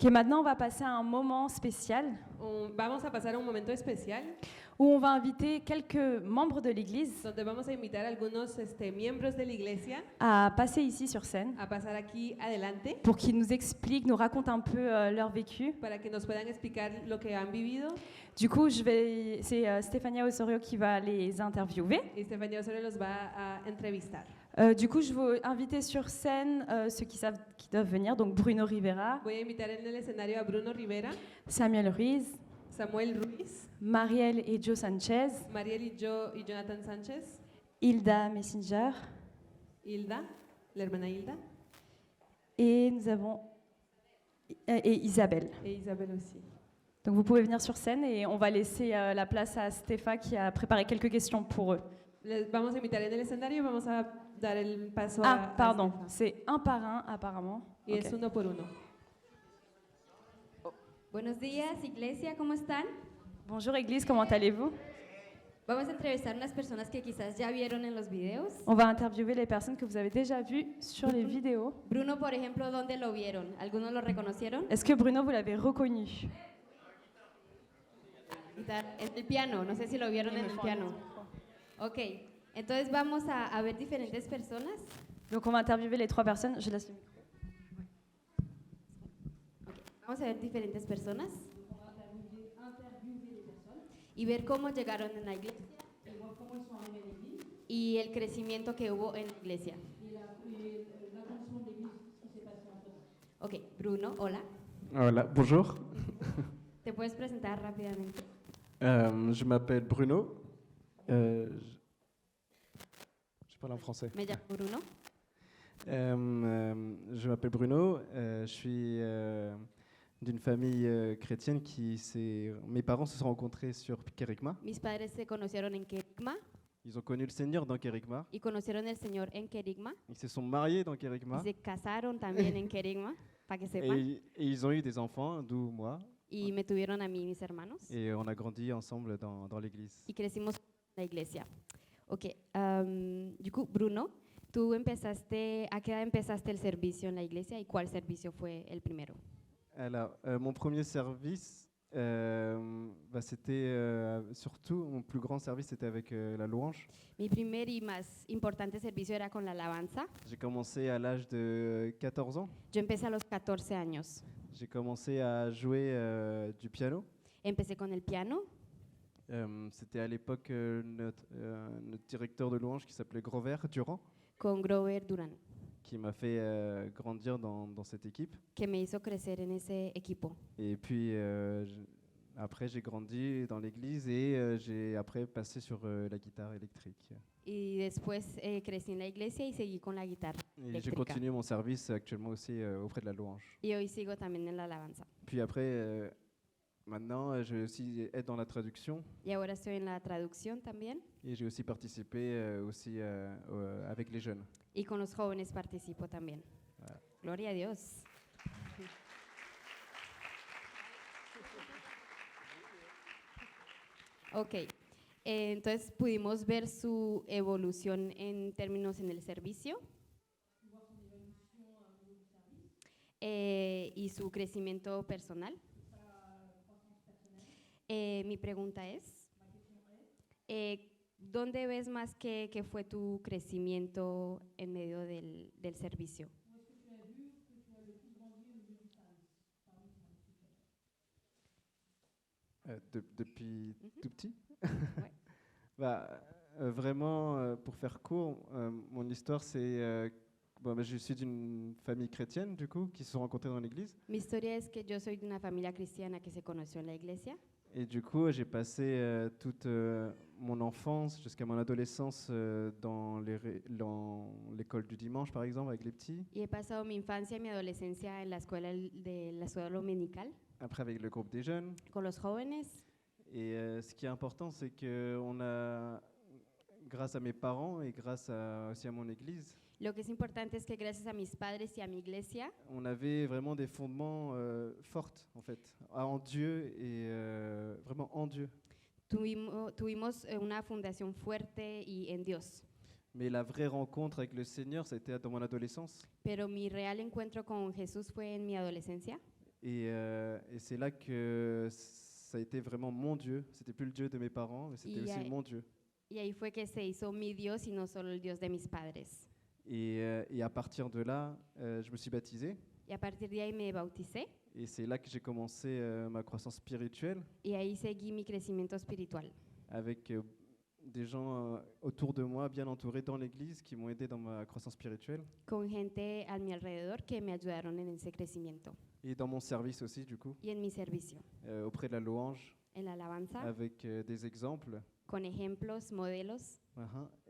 que maintenant on va passer à un moment spécial Vamos a pasar a un momento especial où on va inviter quelques membres de l'Église donde vamos a invitar a algunos miembros de la iglesia à passer ici sur scène a pasar aquí adelante pour qu'ils nous expliquent, nous racontent un peu leur vécu. para que nos puedan explicar lo que han vivido. Du coup, c'est Stefania Osorio qui va les interviewer. Y Estefanía Osorio los va a entrevistar. Du coup, je veux inviter sur scène ceux qui savent qui doivent venir, donc Bruno Rivera, Voy a invitar en el escenario a Bruno Rivera, Samuel Ruiz, Samuel Ruiz, Mariel et Joe Sanchez, Mariel y yo y Jonathan Sánchez, Hilda Messenger, Hilda, la hermana Hilda, et nous avons et Isabelle. e Isabel aussi. Donc vous pouvez venir sur scène et on va laisser la place à Stéphane qui a préparé quelques questions pour eux. Les vamos a invitar en el escenario y vamos a dar el paso Ah, pardon, a Estefan. c'est un par un apparemment. Y Ok. es uno por uno. Buenos días, iglesia, ¿cómo están? Bonjour Église, comment allez-vous? Vamos a entrevistar unas personas que quizás ya vieron en los videos. On va interviewer les personnes que vous avez déjà vues sur les vidéos. Bruno, por ejemplo, ¿dónde lo vieron? ¿Algunos lo reconocieron? Est-ce que Bruno, vous l'avez reconnu? En el piano, no sé si lo vieron en el piano. Ok, entonces vamos a ver diferentes personas. Donc on va interviewer les trois personnes. Je laisse le micro. Okay, vamos a ver diferentes personas y ver cómo llegaron en la iglesia y el crecimiento que hubo en la iglesia. Ok, Bruno, hola. Voilà, bonjour. ¿Te puedes presentar rápidamente? Je m'appelle Bruno. Je parle en français. Me llamo Bruno. Je m'appelle Bruno. Je suis d'une famille chrétienne Mes parents se sont rencontrés sur Kerigma. Mis padres se conocieron en Kerigma Ils ont connu le Seigneur dans Kerigma. y conocieron al Señor en Kerigma Ils se sont mariés dans y Kerigma. se casaron también en Kerigma, para que sepan. Et ils ont eu des enfants, d'où moi. Y me tuvieron a mí mis hermanos Et on a grandi ensemble dans l'église. y crecimos en la iglesia. Ok, du coup, Bruno, ¿a qué edad empezaste el servicio en la iglesia y cuál servicio fue el primero? Alors, mon premier service, c'était surtout, mon plus grand service, c'était avec la louange. Mi primer y más importante servicio era con la alabanza. J'ai commencé à l'âge de 14 ans. Yo empecé a los 14 años. J'ai commencé à jouer du piano. Empecé con el piano. C'était à l'époque notre directeur de louange qui s'appelait Grover Durand, Con Grover Durán, qui m'a fait grandir dans cette équipe. que me hizo crecer en ese equipo. Et puis après, j'ai grandi dans l'église et j'ai après passé sur la guitare électrique. Y después crecí en la iglesia y seguí con la guitarra Et j'ai eléctrica. continué mon service actuellement aussi auprès de la louange. Y hoy sigo también en la alabanza. Puis après, maintenant, je vais aussi être dans la traduction Y ahora estoy en la traducción también. et j'ai aussi participé aussi avec les jeunes. Y con los jóvenes participo también. Voilà. Gloria a Dios. Ok, entonces pudimos ver su evolución en términos en el servicio y su crecimiento personal. Mi pregunta es, ¿dónde ves más que fue tu crecimiento en medio del servicio? Depuis tout petit. Ouais. Vraiment, pour faire court, mon histoire, c'est... je suis d'une famille chrétienne, du coup, qui se sont rencontrés dans l'église. Mi historia es que yo soy de una familia cristiana que se conoció en la iglesia. Et du coup, j'ai passé toute mon enfance jusqu'à mon adolescence dans l'école du dimanche, par exemple, avec les petits. Y he pasado mi infancia y mi adolescencia en la escuela dominical Après, avec le groupe des jeunes. con los jóvenes. Et ce qui est important, c'est que on a, grâce à mes parents et grâce aussi à mon église, Lo que es importante es que gracias a mis padres y a mi iglesia on avait vraiment des fondements forts, en fait, en Dieu et vraiment en Dieu. tuvimos una fundación fuerte y en Dios. Mais la vraie rencontre avec le Seigneur, ça a été dans mon adolescence. Pero mi real encuentro con Jesús fue en mi adolescencia. Et c'est là que ça a été vraiment mon Dieu. C'était plus le Dieu de mes parents, mais c'était Y aussi ahí, mon Dieu. y ahí fue que se hizo mi Dios y no solo el Dios de mis padres. Et à partir de là, je me suis baptisé. Y a partir de ahí me bauticé Et c'est là que j'ai commencé ma croissance spirituelle y ahí seguí mi crecimiento espiritual avec des gens autour de moi, bien entourés dans l'église, qui m'ont aidé dans ma croissance spirituelle. con gente a mi alrededor que me ayudaron en ese crecimiento Et dans mon service aussi, du coup, y en mi servicio, auprès de la louange, en la alabanza, avec des exemples. con ejemplos, modelos.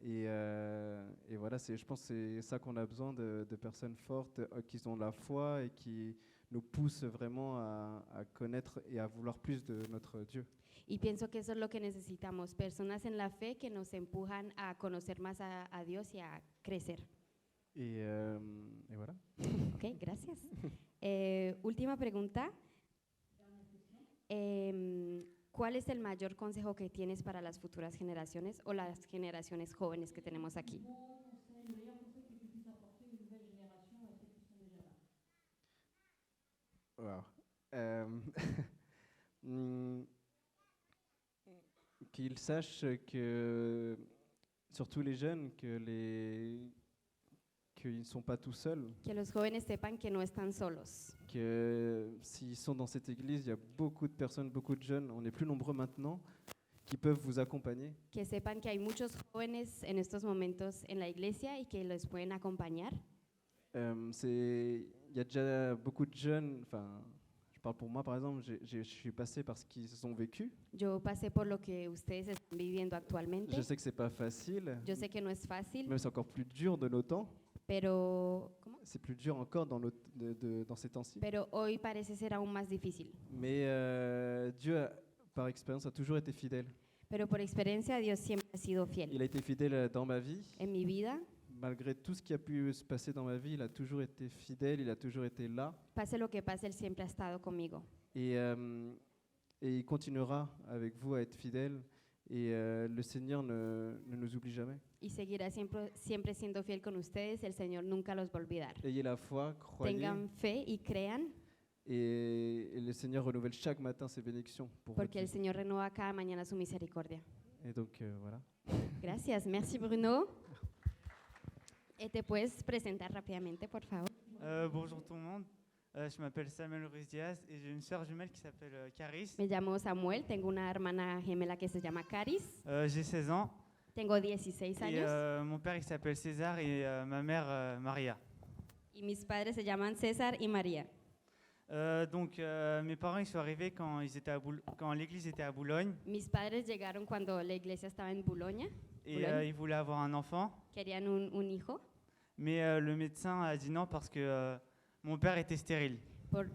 Et voilà, je pense que c'est ça qu'on a besoin de personnes fortes qui ont la foi et qui nous poussent vraiment à connaître et à vouloir plus de notre Dieu. Y pienso que eso es lo que necesitamos, personas en la fe que nos empujan a conocer más a Dios y a crecer. Et voilà. Ok, gracias. Última pregunta. ¿Cuál es el mayor consejo que tienes para las futuras generaciones o las generaciones jóvenes que tenemos aquí? Wow. Hmm, qu'ils sachent que, surtout les jeunes, qu'ils ne sont pas tout seuls, Que los jóvenes sepan que no están solos, que s'ils sont dans cette église, il y a beaucoup de personnes, beaucoup de jeunes, on est plus nombreux maintenant, qui peuvent vous accompagner. que sepan que hay muchos jóvenes en estos momentos en la iglesia y que los pueden acompañar. Il y a déjà beaucoup de jeunes, enfin, je parle pour moi par exemple, je suis passé par ce qu'ils ont vécu. Yo pasé por lo que ustedes están viviendo actualmente. Je sais que c'est pas facile, Yo sé que no es fácil, même c'est encore plus dur de nos temps. pero ¿cómo? C'est plus dur encore dans ces temps-ci. Pero hoy parece ser aún más difícil. Mais Dieu, par expérience, a toujours été fidèle. Pero por experiencia Dios siempre ha sido fiel. Il a été fidèle dans ma vie. En mi vida, Malgré tout ce qui a pu se passer dans ma vie, il a toujours été fidèle, il a toujours été là. pase lo que pase, Él siempre ha estado conmigo. Et il continuera avec vous à être fidèle. Et le Seigneur ne nous oublie jamais. Y seguirá siempre siendo fiel con ustedes. El Señor nunca los va a olvidar. Ayez la foi, croyez. Tengan fe y crean, Et le Seigneur renouvelle chaque matin ses bénédictions pour porque el votre vie. Señor renueva cada mañana su misericordia. Et donc voilà. Gracias. Merci, Bruno. ¿Te puedes presentar rápidamente, por favor? Bonjour tout le monde, je m'appelle Samuel Ruiz Diaz et j'ai une sœur jumelle qui s'appelle Caris. Me llamo Samuel, tengo una hermana gemela que se llama Caris. J'ai 16 ans Tengo 16 et años mon père il s'appelle César et ma mère Maria. y mis padres se llaman César y María. Donc mes parents ils sont arrivés quand l'église était à Boulogne Mis padres llegaron cuando la iglesia estaba en Boulogne, et Boulogne. ils voulaient avoir un enfant, Querían un hijo, mais le médecin a dit non parce que mon père était stérile.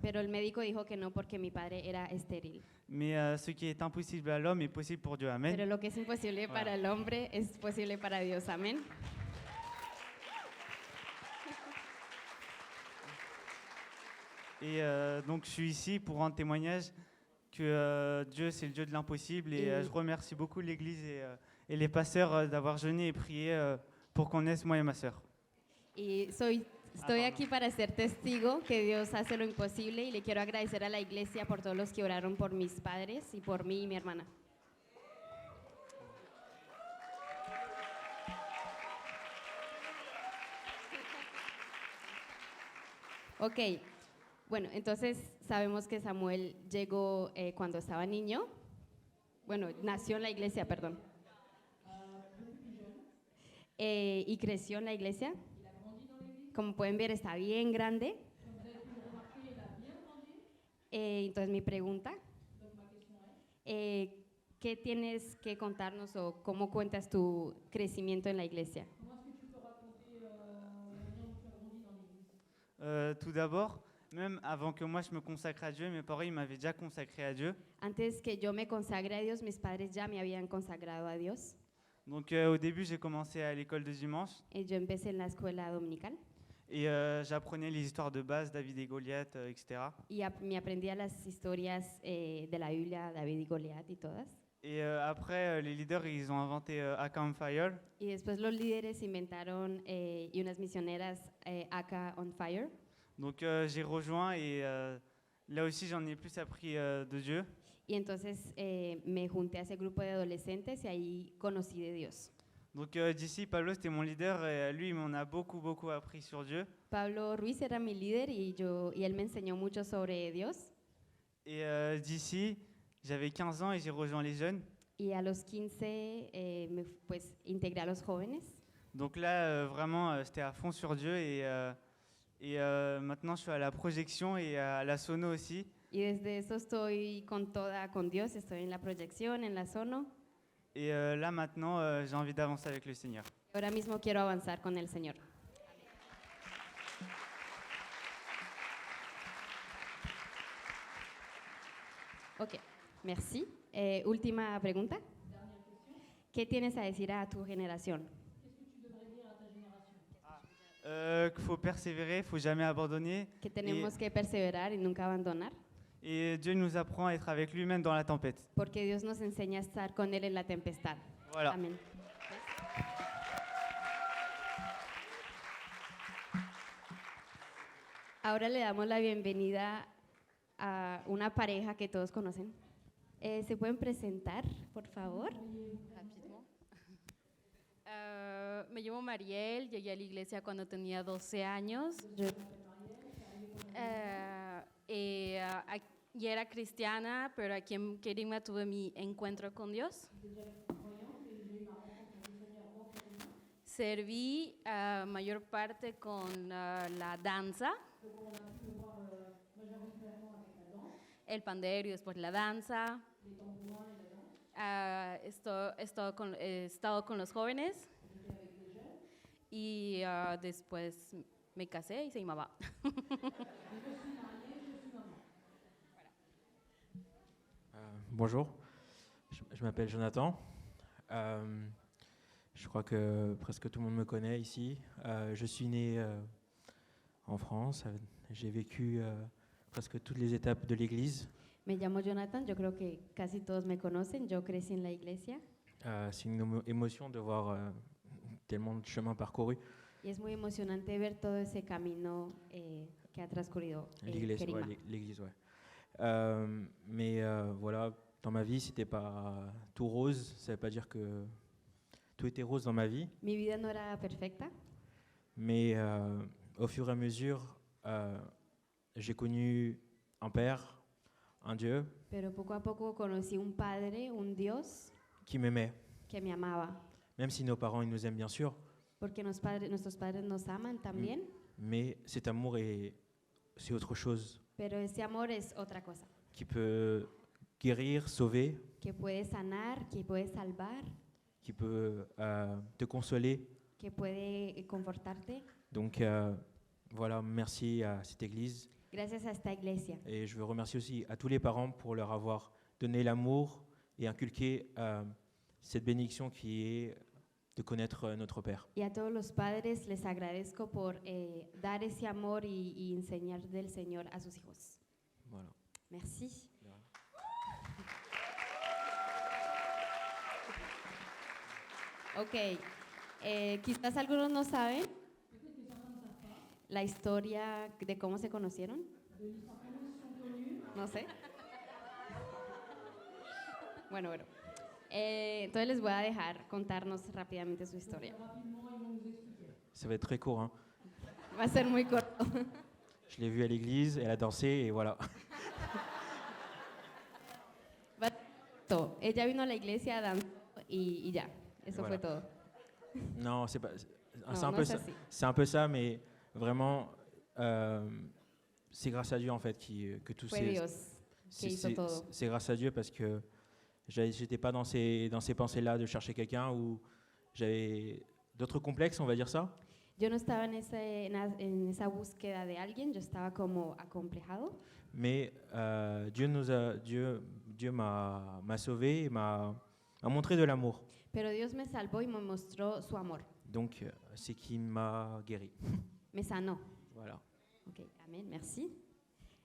pero el médico dijo que no porque mi padre era estéril. Mais ce qui est impossible à l'homme est possible pour Dieu. Amen. Pero lo que es imposible para el hombre es posible para Dios. Amén. Et donc je suis ici pour rendre témoignage que Dieu c'est le Dieu de l'impossible et je remercie beaucoup l'Église et les pasteurs d'avoir jeûné et prié pour qu'on naisse moi et ma sœur. Y estoy aquí para ser testigo que Dios hace lo imposible y le quiero agradecer a la iglesia por todos los que oraron por mis padres y por mí y mi hermana. Ok, bueno, entonces sabemos que Samuel llegó cuando estaba niño. Bueno, nació en la iglesia, perdón. Y creció en la iglesia. Como pueden ver, está bien grande. Entonces, mi pregunta, ¿qué tienes que contarnos o cómo cuentas tu crecimiento en la iglesia? Tout d'abord, même avant que moi je me consacre à Dieu, mes parents ils m'avaient déjà consacré à Dieu. Antes que yo me consagre a Dios, mis padres ya me habían consagrado a Dios. Donc au début j'ai commencé à l'école de dimanche Yo empecé en la escuela dominical et j'apprenais les histoires de base, David et Goliath, etc. y me aprendía las historias de la Biblia, David y Goliat y todas. Et après les leaders ils ont inventé Aka on Fire. Y después los líderes inventaron y unas misioneras Aka on Fire. Donc j'ai rejoint et là aussi, j'en ai plus appris de Dieu. Y entonces me junté a ese grupo de adolescentes y ahí conocí de Dios. Donc d'ici, Pablo, c'était mon leader et lui, il m'en a beaucoup, beaucoup appris sur Dieu. Pablo Ruiz era mi líder y él me enseñó mucho sobre Dios. Et d'ici, j'avais 15 ans et j'ai rejoint les jeunes. Y a los 15 pues integré a los jóvenes. Donc là, vraiment, j'étais à fond sur Dieu et maintenant, je suis à la projection et à la sono aussi. Y desde eso estoy con Dios, estoy en la proyección, en la sono. Et là, maintenant, j'ai envie d'avancer avec le Seigneur. Ahora mismo quiero avanzar con el Señor. Ok, merci. Última pregunta. ¿Qué tienes a decir a tu generación? Qu'il faut persévérer, il faut jamais abandonner. Que tenemos que perseverar y nunca abandonar. Et Dieu nous apprend à être avec lui même dans la tempête. Porque Dios nos enseña a estar con Él en la tempestad. Voilà. Amén. Ahora le damos la bienvenida a una pareja que todos conocen. ¿Se pueden presentar, por favor? Rapidement. Me llamo Mariel, llegué a la iglesia cuando tenía 12 años. Y era cristiana, pero aquí en Querigma tuve mi encuentro con Dios. Serví mayor parte con la danza, el pandero y después la danza. He estado con los jóvenes y después me casé y soy mamá. Bonjour, je m'appelle Jonathan. Je crois que presque tout le monde me connaît ici. Je suis né en France. J'ai vécu presque toutes les étapes de l'Église. Me llamo Jonathan, yo creo que casi todos me conocen. Yo crecí en la iglesia. C'est une émotion de voir tellement de chemin parcouru. Y es muy emocionante ver todo ese camino que ha transcurrido L'Église, Querigma. ouais, l'Église, ouais. Mais voilà, dans ma vie, c'était pas tout rose. Ça veut pas dire que tout était rose dans ma vie. Mi vida no era perfecta, Mais au fur et à mesure, j'ai connu un père, un Dieu pero poco a poco conocí un padre, un Dios qui m'aimait. que me amaba. Même si nos parents ils nous aiment bien sûr, Porque nuestros padres nos aman también, mais cet amour c'est autre chose pero ese amor es otra cosa, qui peut guérir, sauver, que puede sanar, que puede salvar, qui peut te consoler. que puede confortarte. Donc voilà, merci à cette église Gracias a esta iglesia. et je veux remercier aussi à tous les parents pour leur avoir donné l'amour et inculqué cette bénédiction qui est de connaître notre Père. Y a todos los padres les agradezco por dar ese amor y enseñar del Señor a sus hijos. Voilà. Merci. Ok, quizás algunos no saben la historia de cómo se conocieron. No sé. Bueno. Entonces les voy a dejar contarnos rápidamente su historia. Ça va être très court, hein. Va a ser muy corto. Je l'ai vue à l'église, elle a dansé et voilà. Ella vino a la iglesia, danzó y ya. Eso Voilà. fue todo. Non, c'est pas. No, C'est un no peu es ça. así. C'est un peu ça, mais vraiment, c'est grâce à Dieu en fait que tout Fue Dios que hizo todo. c'est grâce à Dieu parce que j'étais pas dans ces pensées-là de chercher quelqu'un ou j'avais d'autres complexes, on va dire ça. Yo no estaba en esa búsqueda de alguien, yo estaba como acomplejado, Mais Dieu m'a sauvé et m'a montré de l'amour. pero Dios me salvó y me mostró su amor. Donc c'est qui m'a guéri. Me sanó. Voilà. Ok, amén, merci.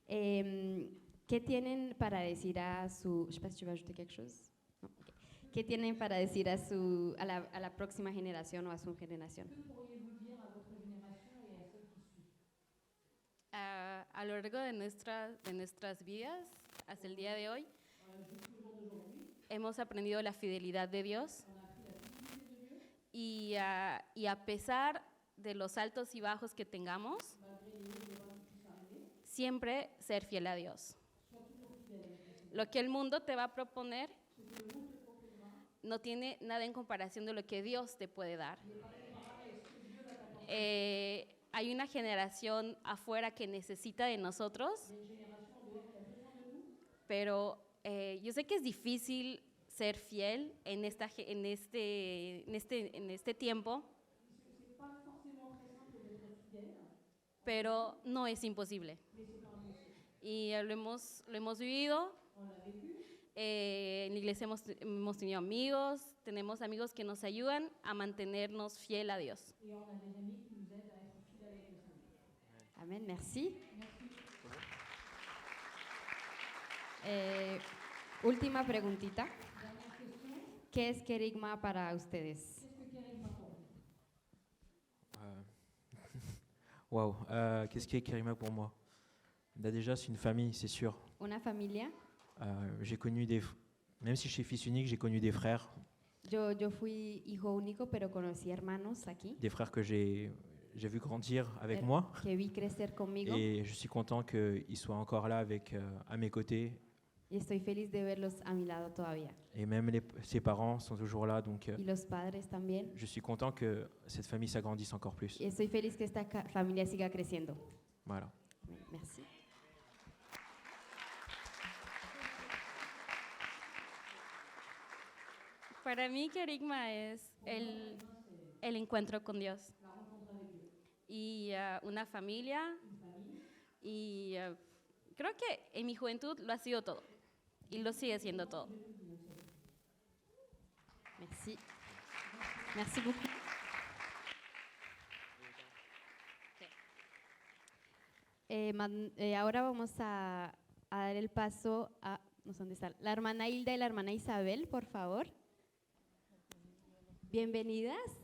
¿Qué tienen para decir a su... Je sais pas si tu vas ajouter quelque chose. No, ok. ¿Qué tienen para decir a la próxima generación o a su generación? a lo largo de nuestras vidas, hasta el día de hoy, hemos aprendido la fidelidad de Dios y a pesar de los altos y bajos que tengamos, siempre ser fiel a Dios. Lo que el mundo te va a proponer no tiene nada en comparación de lo que Dios te puede dar. Hay una generación afuera que necesita de nosotros, pero yo sé que es difícil ser fiel en este tiempo, pero no es imposible. Y lo hemos vivido. En la iglesia hemos tenido amigos, tenemos amigos que nos ayudan a mantenernos fiel a Dios. Amén, merci. Última preguntita. ¿Qué es Kerygma para ustedes? Waouh, qu'est-ce qu'est Kerygma pour moi? Bah, déjà, c'est une famille, c'est sûr. Una familia. J'ai connu même si je suis fils unique, j'ai connu des frères. Yo fui hijo único, pero conocí hermanos aquí. Des frères que j'ai vu grandir avec moi. Que vi crecer conmigo. Et je suis content qu'ils soient encore là à mes côtés. Y estoy feliz de verlos a mi lado todavía. Et même ses parents sont toujours là, donc Y los padres también. je suis content que cette famille s'agrandisse encore plus. Y estoy feliz que esta familia siga creciendo. Voilà. Merci. Para mí, Kerygma es el encuentro con Dios. Y una familia. Y creo que en mi juventud lo ha sido todo. Y lo sigue siendo todo. Merci. Merci beaucoup. Ahora vamos a dar el paso a, no sé dónde está, la hermana Hilda y la hermana Isabel, por favor. Bienvenidas.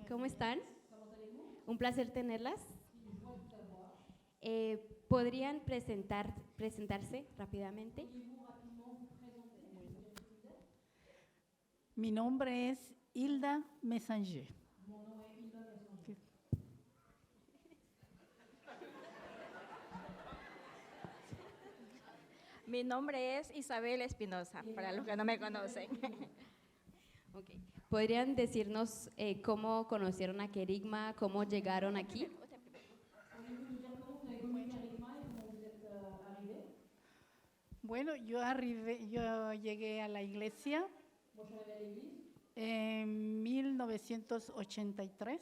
¿Cómo están? Un placer tenerlas. ¿Podrían presentarse rápidamente? Mi nombre es Hilda Messanger. Mi nombre es Isabel Espinosa, para los que no me conocen. Okay. ¿Podrían decirnos cómo conocieron a Kerygma, cómo llegaron aquí? Bueno, yo llegué a la iglesia en 1983,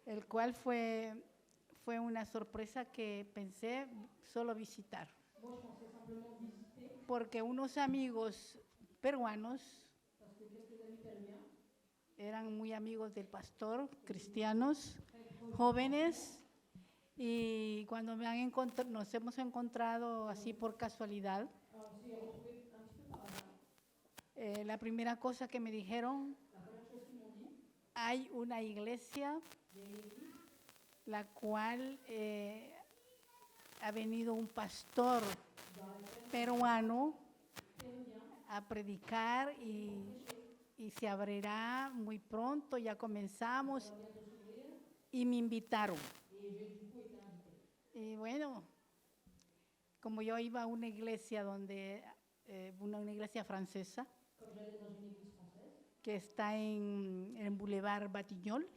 el cual fue una sorpresa que pensé solo visitar, porque unos amigos peruanos eran muy amigos del pastor, cristianos, jóvenes, y cuando nos hemos encontrado así por casualidad, la primera cosa que me dijeron, hay una iglesia la cual ha venido un pastor peruano a predicar y se abrirá muy pronto, ya comenzamos, y me invitaron. Y bueno, como yo iba a una iglesia una iglesia francesa, que está en Boulevard Batignolles,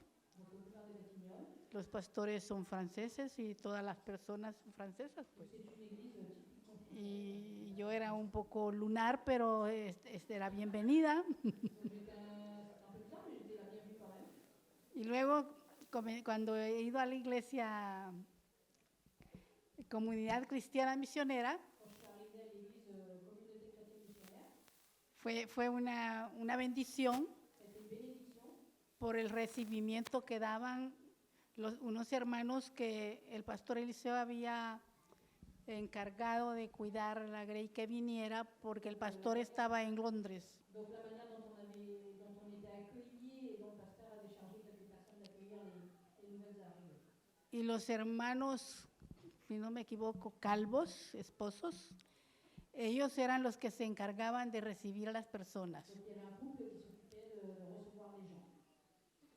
los pastores son franceses y todas las personas son francesas, pues. Y yo era un poco lunar, pero era bienvenida. Y luego, cuando he ido a la iglesia Comunidad Cristiana Misionera, fue una bendición por el recibimiento que daban unos hermanos que el pastor Eliseo había encargado de cuidar a la Grey que viniera, porque el pastor estaba en Londres. y los hermanos, si no me equivoco, calvos, esposos, ellos eran los que se encargaban de recibir a las personas.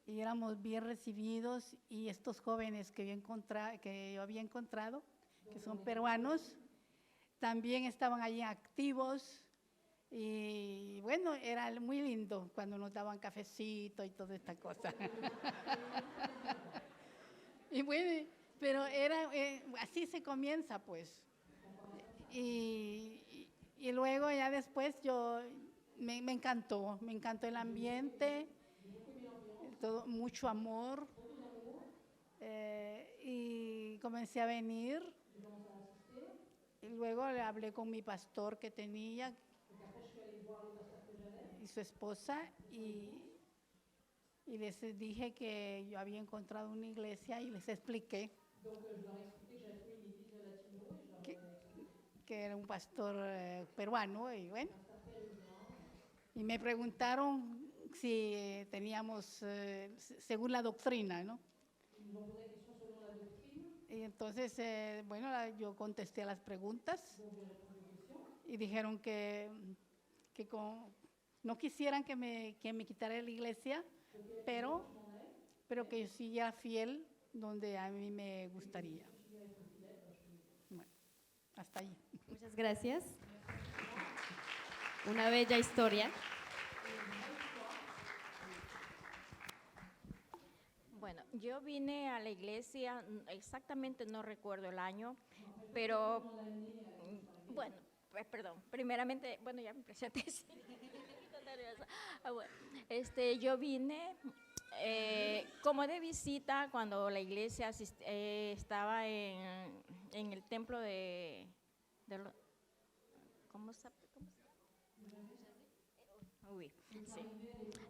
Y éramos bien recibidos, y estos jóvenes que yo había encontrado, que son peruanos, también estaban allí activos, y bueno, era muy lindo cuando nos daban cafecito y toda esta cosa. Y bueno, pero así se comienza, pues. Y luego ya después me encantó el ambiente, todo, mucho amor, y comencé a venir. Y luego le hablé con mi pastor que tenía y su esposa, y les dije que yo había encontrado una iglesia y les expliqué que era un pastor peruano, y bueno, y me preguntaron si teníamos, según la doctrina, ¿no? Y entonces, bueno, yo contesté a las preguntas y dijeron que no quisieran que me quitara la iglesia, pero que yo siguiera fiel donde a mí me gustaría. Bueno, hasta ahí. Muchas gracias. Una bella historia. Bueno, yo vine a la iglesia, exactamente no recuerdo el año, pero bueno, perdón, primeramente, bueno, ya me presenté. Sí. Bueno, yo vine como de visita cuando la iglesia estaba en el templo ¿cómo se llama? Uy, sí.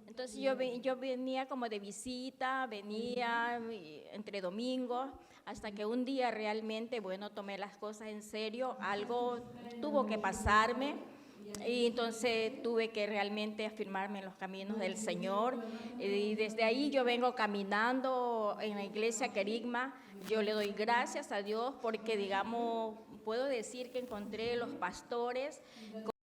Entonces yo venía como de visita, venía entre domingos, hasta que un día realmente, bueno, tomé las cosas en serio, algo tuvo que pasarme, y entonces tuve que realmente afirmarme en los caminos del Señor, y desde ahí yo vengo caminando en la iglesia Querigma. Yo le doy gracias a Dios porque, digamos, puedo decir que encontré los pastores